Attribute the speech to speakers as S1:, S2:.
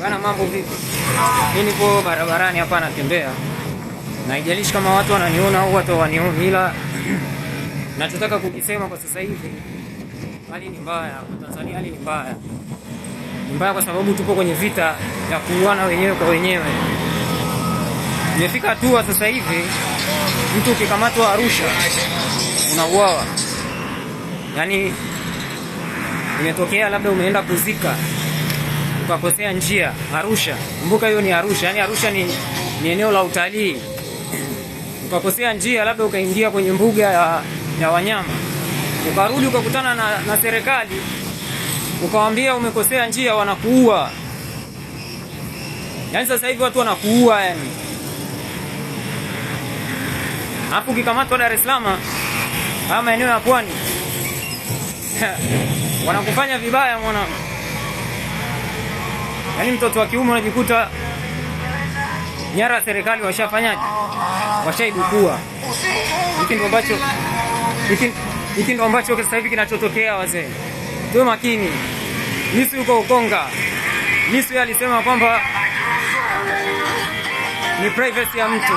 S1: Bana mambo vipi? Mimi nipo barabarani hapa natembea. Na haijalishi kama watu wananiona au watu hawanioni, ila nachotaka kukisema kwa sasa hivi, hali ni mbaya. Tanzania hali ni mbaya. Ni mbaya kwa sababu tupo kwenye vita ya kuuana wenyewe kwa wenyewe. Imefika hatua sasa hivi mtu ukikamatwa Arusha unauawa. Yaani imetokea labda umeenda kuzika ukakosea njia Arusha. Kumbuka hiyo ni Arusha. Yaani Arusha ni eneo la utalii. Ukakosea njia labda ukaingia kwenye mbuga ya wanyama. Ukarudi ukakutana na serikali. Ukawaambia umekosea njia, wanakuua. Yaani sasa hivi watu wanakuua yani. Hapo ukikamatwa Dar es Salaam ama maeneo ya Pwani wanakufanya vibaya mwanangu. Yaani mtoto wa kiume unajikuta nyara serikali washafanyaje? Washaidukua. Hiki ndo ambacho sasa hivi kinachotokea wazee. Tuwe makini. Lissu yuko Ukonga. Lissu alisema kwamba ni privacy ya mtu.